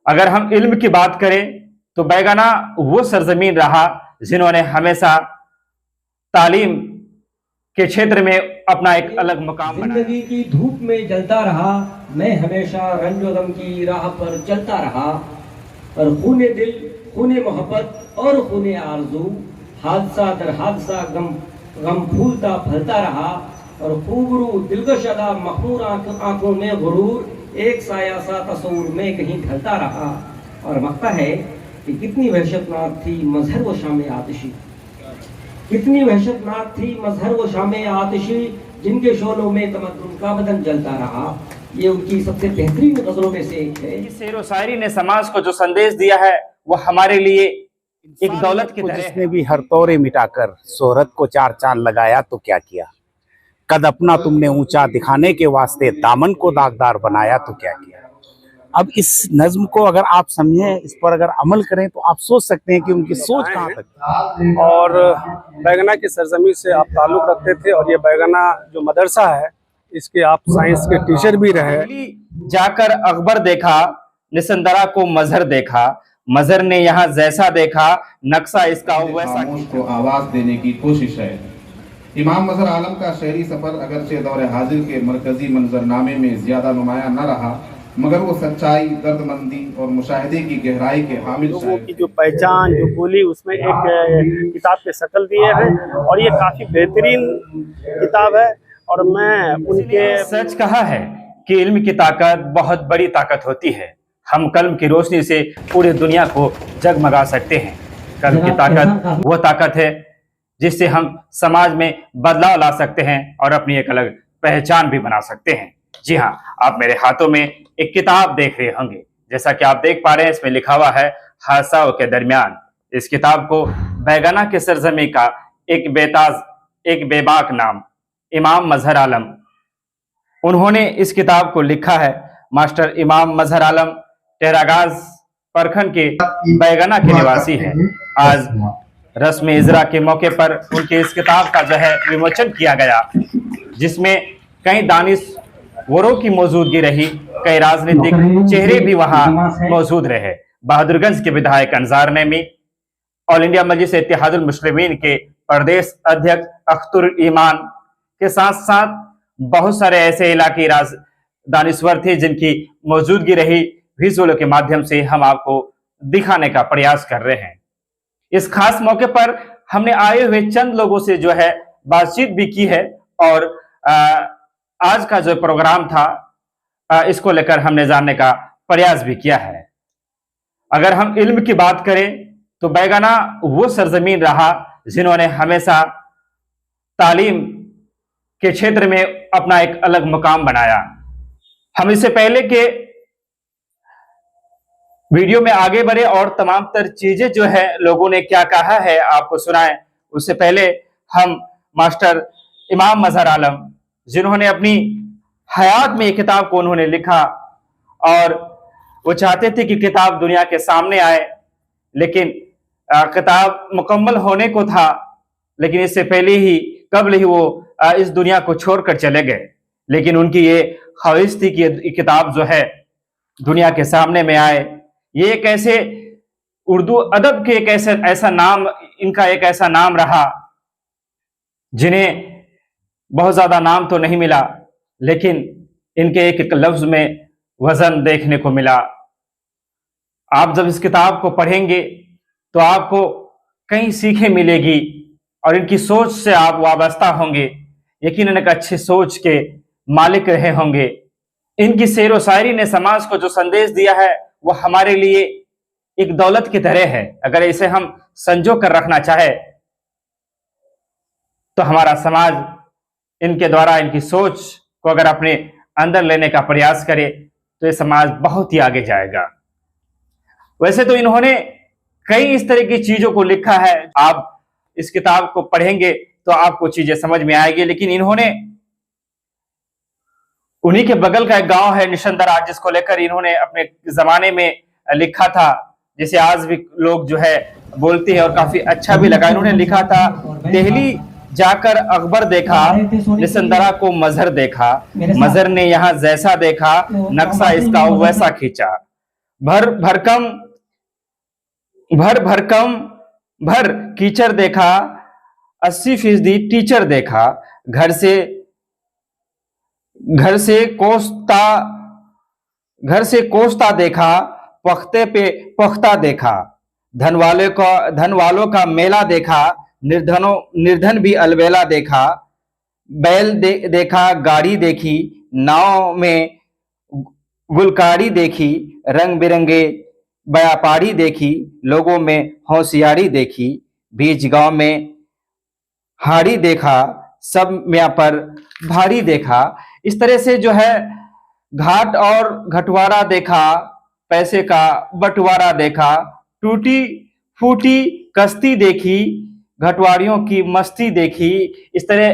अगर हम इल्म की बात करें तो बैगाना वो सरजमीन रहा जिन्होंने हमेशा तालीम के क्षेत्र में अपना एक अलग मुकाम बनाया। जिंदगी की धूप में जलता रहा, मैं हमेशा रंजो गम की राह पर चलता रहा, और खूने दिल, खूने मोहब्बत और खूने आरज़ू, हादसा दर हादसा गम गम फूलता फलता रहा, और खूबरू दिलकश अदा मखमूर आंखों में गुरूर, एक साया सा तस्वूर में कहीं ढलता रहा। और मकता है कि कितनी वहशतनाक थी मजहर व शाम आतिशी, कितनी वहशतनाक थी मजहर व शाम आतिशी, जिनके शोलों में तमद्दुन का बदन जलता रहा। ये उनकी सबसे बेहतरीन गजलों में से एक है। शेर व शायरी ने समाज को जो संदेश दिया है वो हमारे लिए एक दौलत की तरह है। जिसने भी हर तौरे मिटाकर शोहरत को चार चांद लगाया तो क्या किया, कद अपना तुमने ऊंचा दिखाने के वास्ते दामन को दागदार बनाया तो क्या किया। अब इस नज्म को अगर आप समझें, इस पर अगर अमल करें तो आप सोच सकते हैं कि उनकी सोच कहाँ तक। और बैगना की सरजमी से आप ताल्लुक़ रखते थे, और ये बैगना जो मदरसा है इसके आप साइंस के टीचर भी रहे। जाकर अकबर देखा, निसंदरा को मजहर देखा, मजहर ने यहाँ जैसा देखा, नक्शा इसका वैसा को आवाज देने की कोशिश है। इमाम मजहर आलम का शहरी सफर अगरचे दौरे हाजिर के मरकजी मंजरनामे में ज्यादा नुमाया न रहा, मगर वो सच्चाई, दर्दमंदी और मुशाहिदे की गहराई के हामिल लोगों की जो पहचान जो बोली उसमें एक किताब के शक्ल दिए हैं, और ये काफ़ी बेहतरीन किताब है। और मैं उनके सच कहा है कि इल्म की ताकत बहुत बड़ी ताकत होती है। हम कलम की रोशनी से पूरी दुनिया को जगमगा सकते हैं। कलम की ताकत वो ताकत है जिससे हम समाज में बदलाव ला सकते हैं और अपनी एक अलग पहचान भी बना सकते हैं। जी हाँ, आप मेरे हाथों में एक किताब देख रहे होंगे। जैसा कि आप देख पा रहे हैं, इसमें लिखा हुआ है हादसाओं के दरमियान। इस किताब को बैगाना के सरजमी का एक बेताज, एक बेबाक नाम इमाम मजहर आलम, उन्होंने इस किताब को लिखा है। मास्टर इमाम मजहर आलम टेरागाज परखन के बैगाना के निवासी हैं। आज रस्म इजरा के मौके पर उनके इस किताब का जो है विमोचन किया गया, जिसमें कई दानिशवरों की मौजूदगी रही, कई राजनीतिक चेहरे भी वहां मौजूद रहे। बहादुरगंज के विधायक अंजार नेमी, ऑल इंडिया मजलिस इत्तेहादुल मुस्लिमीन के प्रदेश अध्यक्ष अख्तर ईमान के साथ साथ बहुत सारे ऐसे इलाकी राज दानिश्वर थे जिनकी मौजूदगी रही। विजुअल के माध्यम से हम आपको दिखाने का प्रयास कर रहे हैं। इस खास मौके पर हमने आए हुए चंद लोगों से जो है बातचीत भी की है, और आज का जो प्रोग्राम था इसको लेकर हमने जानने का प्रयास भी किया है। अगर हम इल्म की बात करें तो बैगाना वो सरजमीन रहा जिन्होंने हमेशा तालीम के क्षेत्र में अपना एक अलग मुकाम बनाया। हम इससे पहले के वीडियो में आगे बढ़े और तमाम तर चीजें जो है लोगों ने क्या कहा है आपको सुनाएं, उससे पहले हम मास्टर इमाम मजहर आलम, जिन्होंने अपनी हयात में एक किताब को उन्होंने लिखा और वो चाहते थे कि किताब दुनिया के सामने आए, लेकिन किताब मुकम्मल होने को था, लेकिन इससे पहले ही कबल ही वो इस दुनिया को छोड़कर चले गए। लेकिन उनकी ये ख्वाहिश थी कि ये किताब जो है दुनिया के सामने में आए। ये एक ऐसे उर्दू अदब के एक ऐसा नाम, इनका एक ऐसा नाम रहा जिन्हें बहुत ज्यादा नाम तो नहीं मिला, लेकिन इनके एक एक लफ्ज में वजन देखने को मिला। आप जब इस किताब को पढ़ेंगे तो आपको कई सीखें मिलेगी और इनकी सोच से आप वाबस्ता होंगे। यकीनन एक अच्छी सोच के मालिक रहे होंगे। इनकी शेर व शायरी ने समाज को जो संदेश दिया है वो हमारे लिए एक दौलत की तरह है। अगर इसे हम संजो कर रखना चाहे तो हमारा समाज इनके द्वारा, इनकी सोच को अगर अपने अंदर लेने का प्रयास करे तो ये समाज बहुत ही आगे जाएगा। वैसे तो इन्होंने कई इस तरह की चीजों को लिखा है, आप इस किताब को पढ़ेंगे तो आपको चीजें समझ में आएगी। लेकिन इन्होंने उन्हीं के बगल का एक गांव है निशंदरा, जिसको लेकर इन्होंने अपने जमाने में लिखा था, जिसे आज भी लोग जो है बोलते हैं और काफी अच्छा भी लगा। इन्होंने लिखा था, दिल्ली जाकर अकबर देखा, निशंदरा को मजहर देखा, मजहर ने यहाँ जैसा देखा, नक्शा इसका वैसा खींचा। भर कीचड़ देखा, 80% टीचर देखा। घर से कोसता देखा, पख्ते पे पख्ता देखा। धन वालों का मेला देखा, निर्धन भी अलबेला देखा। बैल देखा, गाड़ी देखी, नाव में गुलकारी देखी, रंग बिरंगे व्यापारी देखी, लोगों में होशियारी देखी। बीच गांव में हाड़ी देखा, सब मियाँ पर भारी देखा। इस तरह से जो है घाट और घटवारा देखा, पैसे का बंटवारा देखा, टूटी फूटी कश्ती देखी, घटवारियों की मस्ती देखी। इस तरह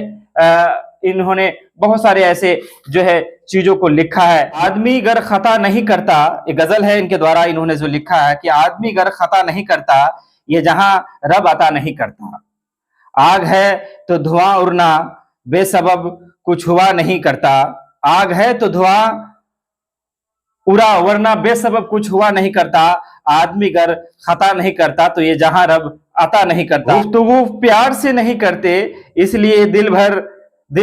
इन्होंने बहुत सारे ऐसे जो है चीजों को लिखा है। आदमी गर खता नहीं करता, ये गजल है इनके द्वारा, इन्होंने जो लिखा है कि आदमी गर खता नहीं करता, ये जहां रब अता नहीं करता। आग है तो धुआं उड़ना, बेसबब कुछ हुआ नहीं करता। आग है तो धुआं उड़ा, वरना बेसबब कुछ हुआ नहीं करता। आदमी गर खता नहीं करता, तो ये जहां रब अता नहीं करता। गुफ्तगू प्यार से नहीं करते, इसलिए दिल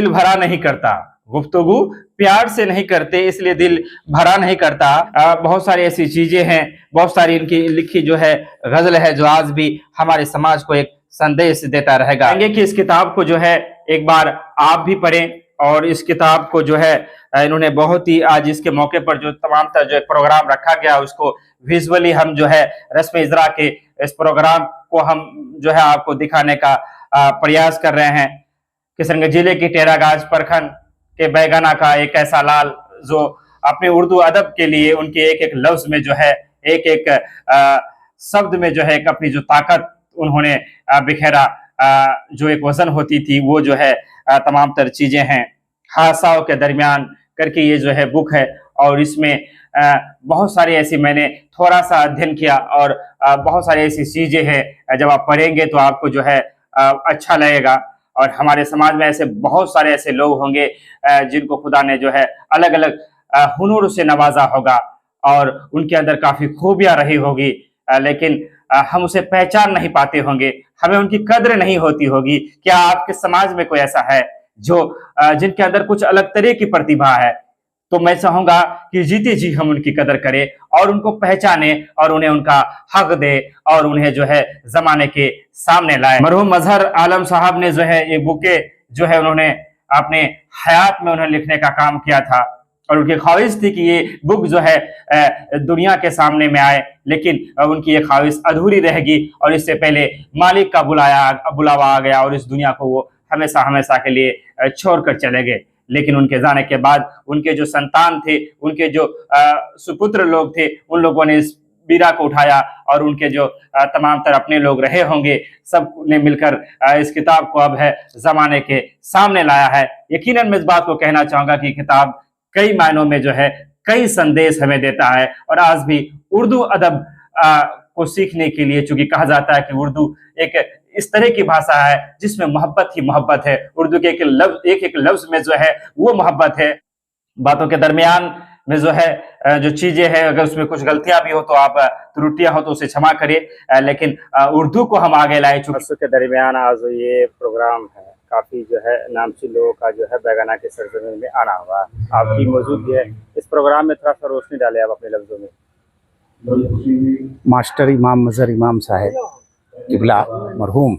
भरा नहीं करता। गुफ्तगू प्यार से नहीं करते, इसलिए दिल भरा नहीं करता। बहुत सारी ऐसी चीजें हैं, बहुत सारी इनकी लिखी जो है गजल है, जो आज भी हमारे समाज को एक संदेश देता रहेगा। कि इस किताब को जो है एक बार आप भी पढ़ें, और इस किताब को जो है इन्होंने बहुत ही, आज इसके मौके पर जो तमाम तरह जो प्रोग्राम रखा गया, उसको विजुअली हम जो है रस्म इजरा के इस प्रोग्राम को हम जो है आपको दिखाने का प्रयास कर रहे हैं। किशनगंज जिले की टेरागाज प्रखंड के बैगाना का एक ऐसा लाल, जो अपने उर्दू अदब के लिए उनके एक एक लफ्ज में जो है, एक एक शब्द में जो है अपनी जो ताकत उन्होंने बिखेरा, जो एक वजन होती थी, वो जो है तमाम तर चीजें हैं। हादसाओं के दरमियान करके ये जो है बुक है, और इसमें बहुत सारी ऐसी, मैंने थोड़ा सा अध्ययन किया, और बहुत सारी ऐसी चीजें हैं, जब आप पढ़ेंगे तो आपको जो है अच्छा लगेगा। और हमारे समाज में ऐसे बहुत सारे ऐसे लोग होंगे जिनको खुदा ने जो है अलग अलग हुनर से नवाजा होगा, और उनके अंदर काफी खूबियां रही होगी, लेकिन हम उसे पहचान नहीं पाते होंगे, हमें उनकी कद्र नहीं होती होगी। क्या आपके समाज में कोई ऐसा है जो जिनके अंदर कुछ अलग तरह की प्रतिभा है? तो मैं चाहूंगा कि जीते जी हम उनकी कदर करें और उनको पहचाने, और उन्हें उनका हक दे, और उन्हें जो है जमाने के सामने लाए। मरहूम मजहर आलम साहब ने जो है ये बुके जो है उन्होंने अपने हयात में उन्होंने लिखने का काम किया था, और उनकी ख्वाहिश थी कि ये बुक जो है दुनिया के सामने में आए, लेकिन उनकी ये ख्वाहिश अधूरी रहेगी, और इससे पहले मालिक का बुलावा आ गया, और इस दुनिया को वो हमेशा हमेशा के लिए छोड़कर चले गए। लेकिन उनके जाने के बाद उनके जो संतान थे, उनके जो सुपुत्र लोग थे, उन लोगों ने इस बीरा को उठाया, और उनके जो तमाम तरह अपने लोग रहे होंगे, सब ने मिलकर इस किताब को अब है जमाने के सामने लाया है। यकीनन मैं इस बात को कहना चाहूंगा कि किताब कई मायनों में जो है कई संदेश हमें देता है, और आज भी उर्दू अदब को सीखने के लिए, चूंकि कहा जाता है कि उर्दू एक इस तरह की भाषा है जिसमें मोहब्बत ही मोहब्बत है। उर्दू के एक एक लफ्ज में जो है वो मोहब्बत है। बातों के दरमियान में जो है जो चीजें हैं, अगर उसमें कुछ गलतियां भी हो तो आप, त्रुटियां हो तो उसे क्षमा करिए, लेकिन उर्दू को हम आगे लाए। बरसों के दरमियान आज ये प्रोग्राम है, काफ़ी जो है नामची लोगों का जो है बैगाना के सरजमीन में आना हुआ, आपकी मौजूदगी है। इस प्रोग्राम में थोड़ा सा रोशनी डाले आप अपने लफ्जों में। मास्टर इमाम मजहर इमाम साहब किबला मरहूम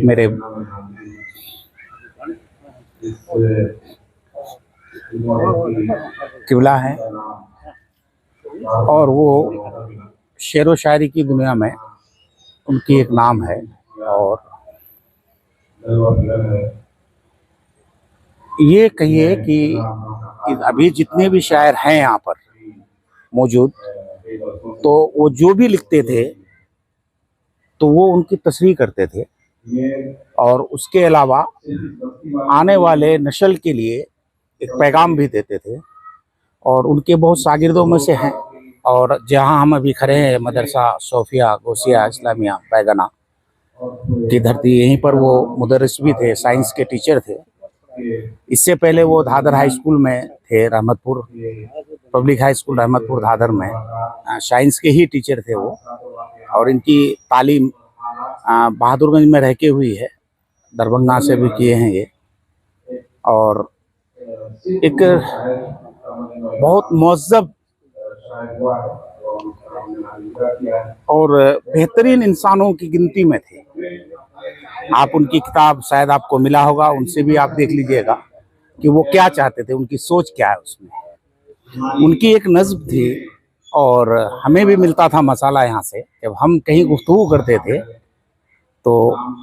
मेरे किबला हैं, और वो शेर व शायरी की दुनिया में उनकी एक नाम है। और ये कहिए कि अभी जितने भी शायर हैं यहाँ पर मौजूद, तो वो जो भी लिखते थे तो वो उनकी तस्रीह करते थे, और उसके अलावा आने वाले नस्ल के लिए एक पैगाम भी देते थे। और उनके बहुत शागिर्दों में से हैं, और जहाँ हम अभी खड़े हैं मदरसा सोफिया गौसिया इस्लामिया बैगाना की धरती, यहीं पर वो मुदर्रिस भी थे, साइंस के टीचर थे। इससे पहले वो धादर हाई स्कूल में थे, Rahmatpur public high school Rahmatpur Dhadar में साइंस के ही टीचर थे वो, और इनकी तालीम बहादुरगंज में रह के हुई है, दरभंगा से भी किए हैं ये। और एक बहुत मुहज़्ज़ब और बेहतरीन इंसानों की गिनती में थे। आप उनकी किताब शायद आपको मिला होगा, उनसे भी आप देख लीजिएगा कि वो क्या चाहते थे, उनकी सोच क्या है उसमें। उनकी एक नज़्म थी और हमें भी मिलता था मसाला यहाँ से, जब हम कहीं गुफ्तगू करते थे तो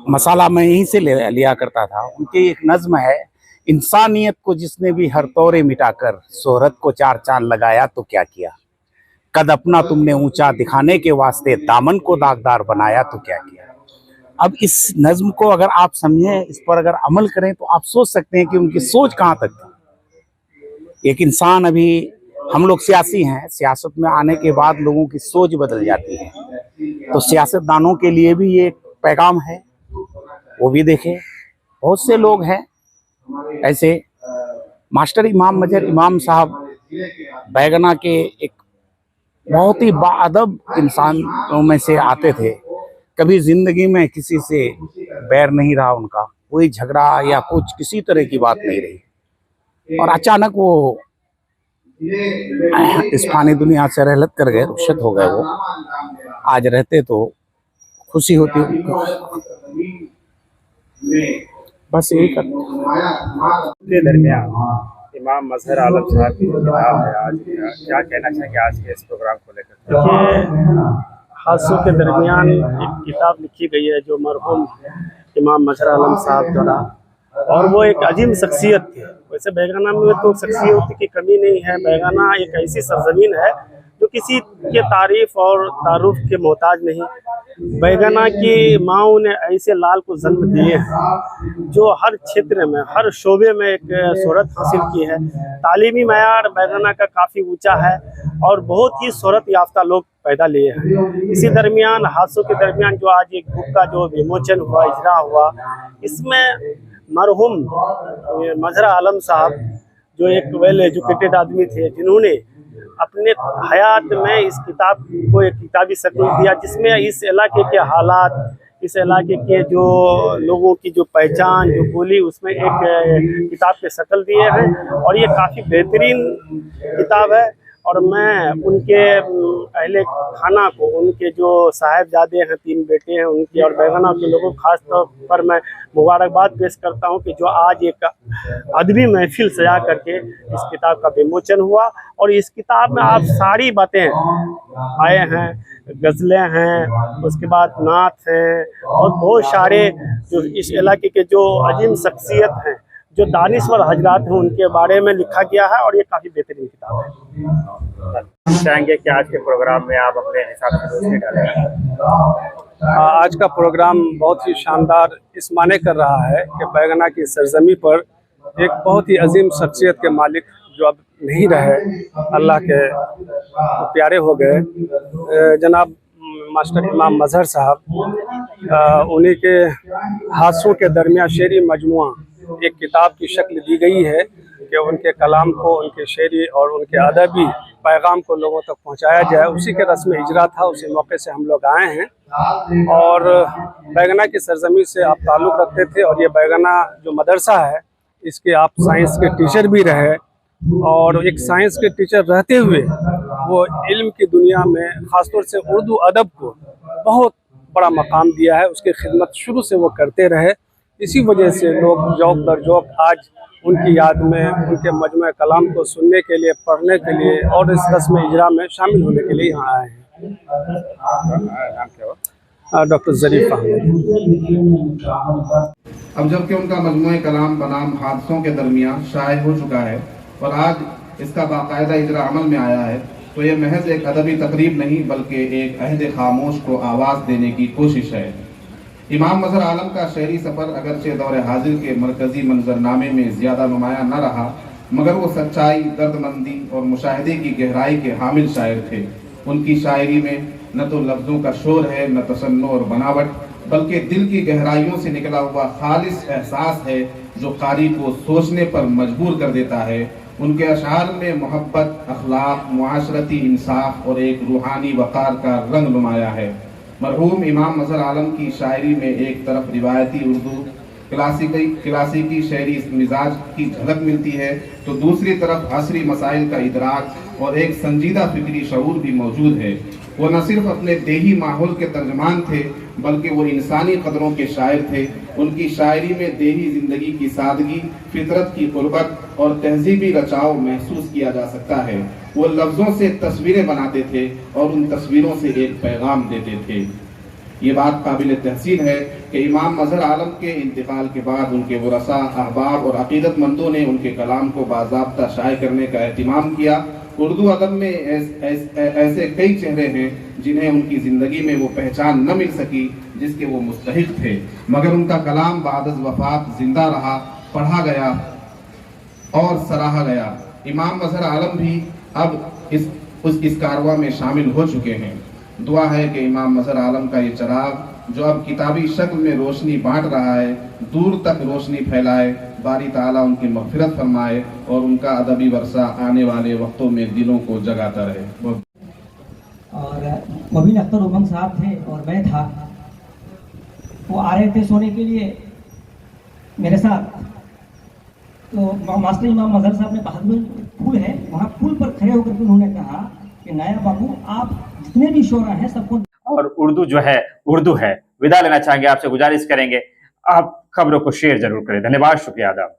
मसाला मैं यहीं से लिया करता था। उनकी एक नज़्म है, इंसानियत को जिसने भी हर तौरे मिटाकर शोहरत को चार चांद लगाया तो क्या किया, कद अपना तुमने ऊंचा दिखाने के वास्ते दामन को दागदार बनाया तो क्या किया। अब इस नज़्म को अगर आप समझें, इस पर अगर अमल करें तो आप सोच सकते हैं कि उनकी सोच कहाँ तक थी। एक इंसान, अभी हम लोग सियासी हैं, सियासत में आने के बाद लोगों की सोच बदल जाती है, तो सियासतदानों के लिए भी ये पैगाम है, वो भी देखें। बहुत से लोग हैं ऐसे, मास्टर इमाम मजहर इमाम साहब बैगना के एक बहुत ही बाअदब इंसानों में से आते थे। कभी जिंदगी में किसी से बैर नहीं रहा उनका, कोई झगड़ा या कुछ किसी तरह की बात नहीं रही, और अचानक वो इस फानी दुनिया से रहलत कर गए, रुखसत हो गए। वो आज रहते तो खुशी होती। बस यही के दरमियान इमाम मजहर आलम साहब की जो किताब है, आज क्या कहना चाहेंगे आज के इस प्रोग्राम को लेकर? देखिए, हादसों के दरमियान एक किताब लिखी गई है जो मरहूम इमाम मजहर आलम साहब द्वारा, और वो एक अजीम शख्सियत थे। वैसे बैगाना में तो शख्सियत की कमी नहीं है। बैगाना एक ऐसी सरजमीन है जो किसी के तारीफ और तारुफ के मोहताज नहीं। बैगाना की माओं ने ऐसे लाल को जन्म दिए हैं जो हर क्षेत्र में, हर शोबे में एक शोहरत हासिल की है। तालीमी मयार बैगाना का काफ़ी ऊंचा है और बहुत ही शोहरत याफ्ता लोग पैदा लिए हैं। इसी दरमियान, हादसों के दरमियान जो आज एक बुक का जो विमोचन हुआ, इजरा हुआ, इसमें मरहूम मजहर आलम साहब जो एक वेल एजुकेटेड आदमी थे, जिन्होंने अपने हयात में इस किताब को एक किताबी शक्ल दिया, जिसमें इस इलाके के हालात, इस इलाके के जो लोगों की जो पहचान, जो बोली, उसमें एक किताब के शक्ल दिए हैं। और ये काफ़ी बेहतरीन किताब है। और मैं उनके अहले खाना को, उनके जो साहिबजादे हैं, 3 बेटे हैं उनके, और बैगाना के लोगों को खास तौर पर मैं मुबारकबाद पेश करता हूं कि जो आज एक अदबी महफिल सजा करके इस किताब का विमोचन हुआ। और इस किताब में आप सारी बातें आए हैं, गज़लें हैं, उसके बाद नात हैं, और बहुत सारे जो इस इलाके के जो अजीम शख्सियत हैं, जो दानिश्वर हजरात हैं, उनके बारे में लिखा गया है। और ये काफ़ी बेहतरीन किताब है। चाहेंगे कि आज के प्रोग्राम में आप अपने हिसाब से रोशनी डालें? आज का प्रोग्राम बहुत ही शानदार इस माने कर रहा है कि बैगना की सरजमी पर एक बहुत ही अजीम शख्सियत के मालिक जो अब नहीं रहे, अल्लाह के प्यारे हो गए, जनाब मास्टर इमाम मजहर साहब, उन्हीं के हादसों के दरमियान शेरी मजमुआ एक किताब की शक्ल दी गई है कि उनके कलाम को, उनके शेरी और उनके अदबी पैगाम को लोगों तक पहुंचाया जाए। उसी के रस्म इजरा था, उसी मौके से हम लोग आए हैं। और बैगना की सरजमी से आप ताल्लुक़ रखते थे, और ये बैगना जो मदरसा है, इसके आप साइंस के टीचर भी रहे, और एक साइंस के टीचर रहते हुए वो इल्म की दुनिया में ख़ासतौर से उर्दू अदब को बहुत बड़ा मकाम दिया है। उसकी खिदमत शुरू से वो करते रहे। इसी वजह से लोग जौक दर जौक आज उनकी याद में उनके मजमे कलाम को सुनने के लिए, पढ़ने के लिए और इस रस्म इजरा में शामिल होने के लिए यहाँ आए हैं। डॉक्टर ज़रीफ अहमद। अब जबकि उनका मजमूए कलाम बनाम हादसों के दरमियान शाये हो चुका है और आज इसका बाकायदा इजरा अमल में आया है, तो ये महज एक अदबी तकरीब नहीं बल्कि एक अहद खामोश को आवाज़ देने की कोशिश है। इमाम मजहर आलम का शहरी सफ़र अगरचे दौर हाजिर के मरकज़ी मंजरनामे में ज़्यादा नुमायां न रहा, मगर वो सच्चाई, दर्दमंदी और मुशाहिदे की गहराई के हामिल शायर थे। उनकी शायरी में न तो लफ्ज़ों का शोर है, न तसन्नो और बनावट, बल्कि दिल की गहराइयों से निकला हुआ खालिस एहसास है जो कारी को सोचने पर मजबूर कर देता है उनके अशार में मोहब्बत, अखलाक, मुआशरती इंसाफ और एक रूहानी वक़ार का रंग नुमाया है। मरहूम इमाम मज़हर आलम की शायरी में एक तरफ रिवायती उर्दू क्लासिकी शेरी मिजाज की झलक मिलती है, तो दूसरी तरफ असरी मसाइल का इदराक और एक संजीदा फिक्री शऊर भी मौजूद है। वो न सिर्फ अपने देही माहौल के तर्जमान थे, बल्कि वो इंसानी कदरों के शायर थे। उनकी शायरी में देही जिंदगी की सादगी, फितरत की कुर्बत और तहजीबी रचाव महसूस किया जा सकता है। वो लफ्ज़ों से तस्वीरें बनाते थे और उन तस्वीरों से एक पैगाम देते थे। ये बात काबिल तहसीन है कि इमाम मज़हर आलम के इंतकाल के बाद उनके वरसा, अहबाब और अक़ीदतमंदों ने उनके कलाम को बाज़ाब्ता शाये करने का एहतिमाम किया। उर्दू अदब में ऐसे कई चेहरे हैं जिन्हें उनकी ज़िंदगी में वो पहचान न मिल सकी जिसके वो मुस्तहिक थे, मगर उनका कलाम बादज़ वफ़ात ज़िंदा रहा, पढ़ा गया और सराहा गया। इमाम मज़हर आलम भी अब इस कारवां में शामिल हो चुके हैं। दुआ है कि इमाम मज़हर आलम का ये चिराग जो अब किताबी शक्ल में रोशनी बांट रहा है, दूर तक रोशनी फैलाए। बारी ताला उनकी मग़फ़िरत फरमाए और उनका अदबी वर्षा आने वाले वक्तों में दिलों को जगाता रहे। और मोबिन अख्तर उमंग साहब थे और मैं था, वो आ रहे थे सोने के लिए मेरे साथ, तो मास्टर इमाम मज़हर साहब ने बहादुर पुल है, वहाँ पुल पर खड़े होकर के उन्होंने कहा कि नाया बाबू, आप जितने भी शोरा हैं सबको, और उर्दू जो है उर्दू है। विदा लेना चाहेंगे, आपसे गुजारिश करेंगे आप खबरों को शेयर जरूर करें। धन्यवाद, शुक्रिया, आदाब।